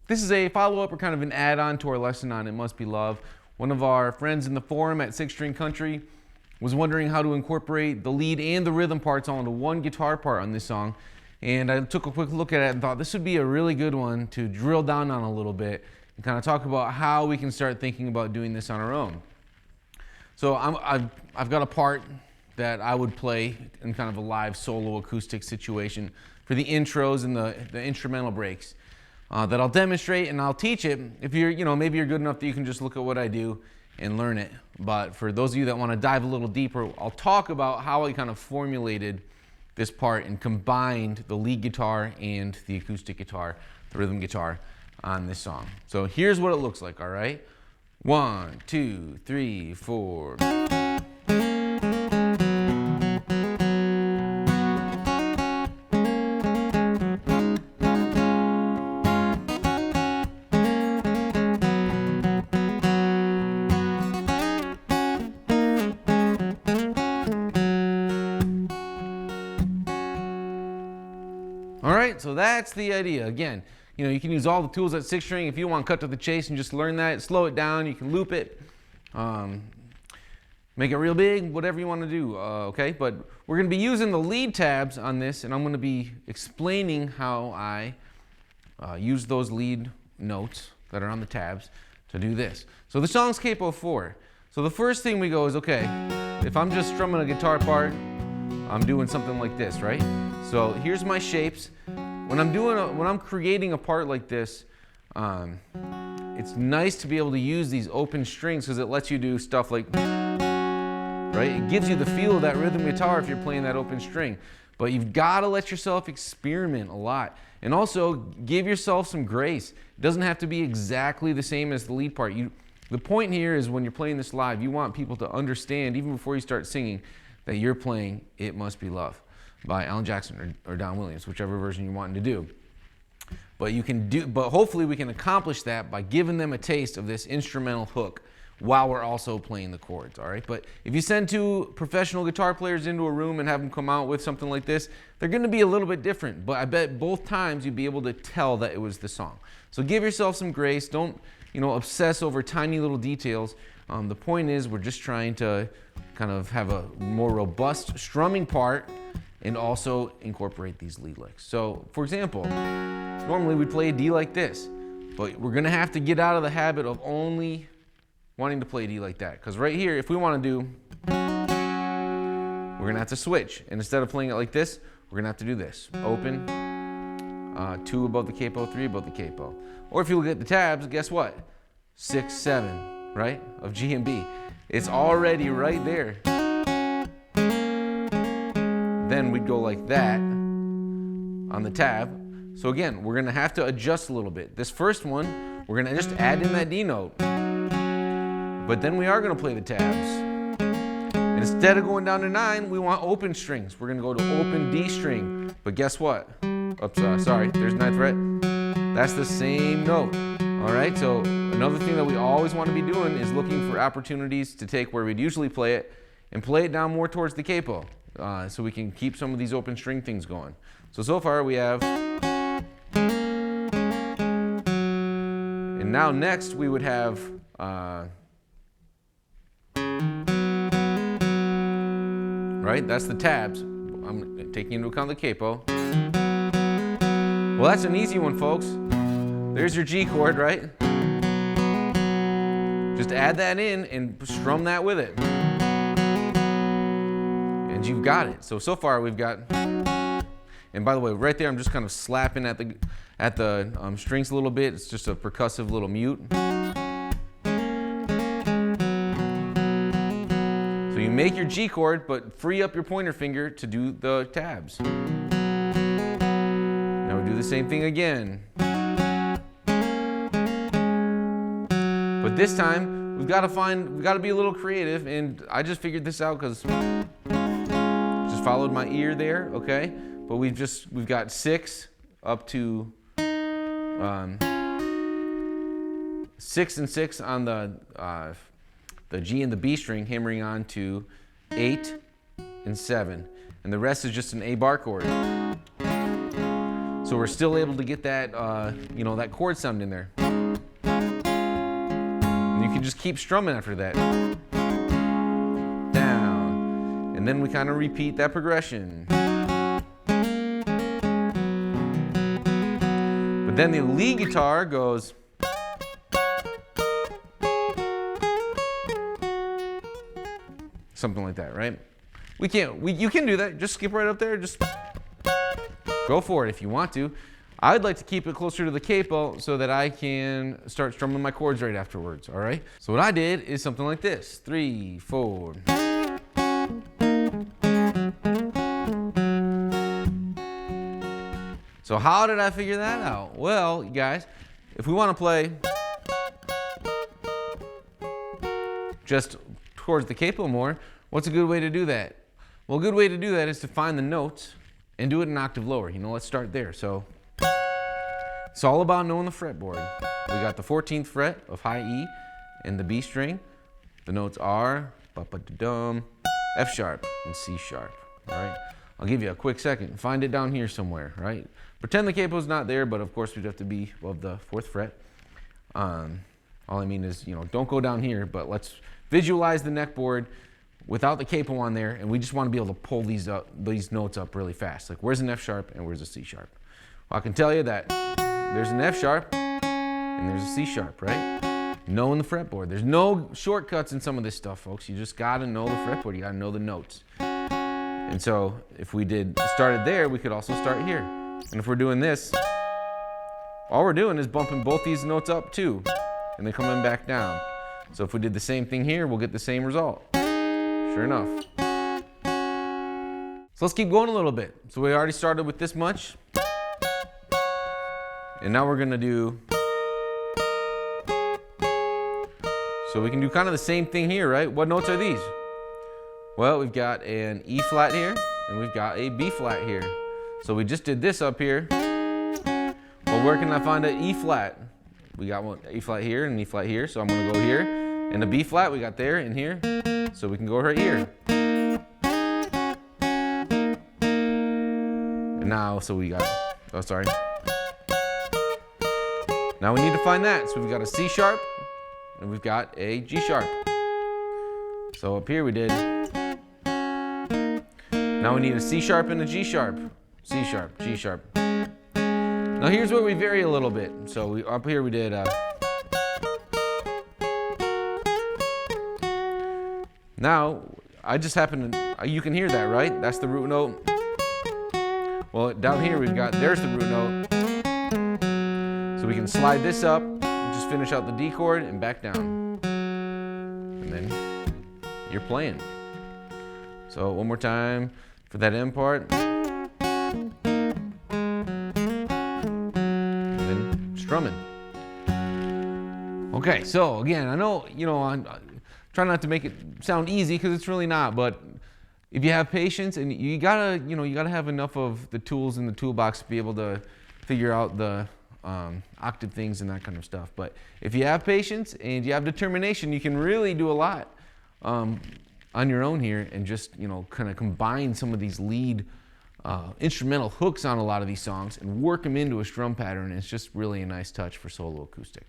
This is a follow-up or kind of an add-on to our lesson on It Must Be Love. One of our friends in the forum at Six String Country was wondering how to incorporate the lead and the rhythm parts all into one guitar part on this song. And I took a quick look at it and thought this would be a really good one to drill down on a little bit and kind of talk about how we can start thinking about doing this on our own. So I've got a part that I would play in kind of a live solo acoustic situation for the intros and the instrumental breaks. That I'll demonstrate and I'll teach it. If you're, maybe you're good enough that you can just look at what I do and learn it. But for those of you that want to dive a little deeper, I'll talk about how I kind of formulated this part and combined the lead guitar and the acoustic guitar, the rhythm guitar on this song. So here's what it looks like, all right? 1, 2, 3, 4. All right, so that's the idea. Again, you can use all the tools at Six String. If you want to cut to the chase and just learn that, slow it down, you can loop it, make it real big, whatever you want to do, okay? But we're going to be using the lead tabs on this, and I'm going to be explaining how I use those lead notes that are on the tabs to do this. So the song's capo 4. So the first thing we go is, okay, if I'm just strumming a guitar part, I'm doing something like this, right? So here's my shapes. When I'm creating a part like this, it's nice to be able to use these open strings because it lets you do stuff like, right? It gives you the feel of that rhythm guitar if you're playing that open string. But you've got to let yourself experiment a lot. And also give yourself some grace. It doesn't have to be exactly the same as the lead part. The point here is when you're playing this live, you want people to understand, even before you start singing, that you're playing It Must Be Love by Alan Jackson or Don Williams, whichever version you're wanting to do. But hopefully we can accomplish that by giving them a taste of this instrumental hook while we're also playing the chords, all right? But if you send 2 professional guitar players into a room and have them come out with something like this, they're gonna be a little bit different, but I bet both times you'd be able to tell that it was the song. So give yourself some grace. Don't, obsess over tiny little details. The point is we're just trying to kind of have a more robust strumming part and also incorporate these lead licks. So, for example, normally we'd play a D like this, but we're gonna have to get out of the habit of only wanting to play a D like that. Because right here, if we wanna do, we're gonna have to switch. And instead of playing it like this, we're gonna have to do this. Open, 2 above the capo, 3 above the capo. Or if you look at the tabs, guess what? 6, 7, right? Of G and B. It's already right there. Then we'd go like that on the tab. So again, we're gonna have to adjust a little bit. This first one, we're gonna just add in that D note. But then we are gonna play the tabs. And instead of going down to 9, we want open strings. We're gonna go to open D string. But guess what? Oops, sorry, there's 9th fret. That's the same note. All right, so another thing that we always want to be doing is looking for opportunities to take where we'd usually play it and play it down more towards the capo so we can keep some of these open string things going. So far we have, and now next we would have, right, that's the tabs. I'm taking into account the capo. Well, that's an easy one, folks. There's your G chord, right? Just add that in and strum that with it. And you've got it. So far we've got, and by the way, right there I'm just kind of slapping at the strings a little bit. It's just a percussive little mute. So you make your G chord, but free up your pointer finger to do the tabs. Now we do the same thing again. But this time, we've got to be a little creative, and I just figured this out because just followed my ear there, okay? But we've got 6 up to 6 and 6 on the G and the B string, hammering on to 8 and 7, and the rest is just an A bar chord. So we're still able to get that, that chord sound in there. And you can just keep strumming after that. Down. And then we kind of repeat that progression. But then the lead guitar goes. Something like that, right? You can do that. Just skip right up there. Just go for it if you want to. I'd like to keep it closer to the capo so that I can start strumming my chords right afterwards, all right? So what I did is something like this. 3, 4. So how did I figure that out? Well, you guys, if we want to play just towards the capo more, what's a good way to do that? Well, a good way to do that is to find the notes and do it an octave lower. Let's start there. So it's all about knowing the fretboard. We got the 14th fret of high E and the B string. The notes are ba-ba-da-dum, F sharp, and C sharp. All right. I'll give you a quick second. Find it down here somewhere, right? Pretend the capo's not there, but of course we'd have to be above the 4th fret. All I mean is, don't go down here, but let's visualize the neck board without the capo on there, and we just want to be able to pull these notes up really fast. Like, where's an F sharp and where's a C sharp? Well, I can tell you that there's an F sharp and there's a C sharp, right? Knowing the fretboard. There's no shortcuts in some of this stuff, folks. You just got to know the fretboard. You got to know the notes. And so if we started there, we could also start here. And if we're doing this, all we're doing is bumping both these notes up too, and then coming back down. So if we did the same thing here, we'll get the same result. Sure enough. So let's keep going a little bit. So we already started with this much. And now we're going to do. So we can do kind of the same thing here, right? What notes are these? Well, we've got an E flat here, and we've got a B flat here. So we just did this up here. Well, where can I find an E flat? We got one E flat here and an E flat here, so I'm going to go here. And the B flat we got there and here, so we can go right here. And now, so we got, oh sorry. Now we need to find that. So we've got a C sharp and we've got a G sharp. So up here we did. Now we need a C sharp and a G sharp. C sharp, G sharp. Now here's where we vary a little bit. So up here we did. Now I just happen to. You can hear that, right? That's the root note. Well, down here we've got. There's the root note. So we can slide this up and just finish out the D chord and back down, and then you're playing. So one more time for that end part. Strumming. Okay, so again, I know, I'm trying not to make it sound easy because it's really not, but if you have patience and you gotta have enough of the tools in the toolbox to be able to figure out the octave things and that kind of stuff. But if you have patience and you have determination, you can really do a lot on your own here and just, kind of combine some of these lead instrumental hooks on a lot of these songs and work them into a strum pattern. It's just really a nice touch for solo acoustic.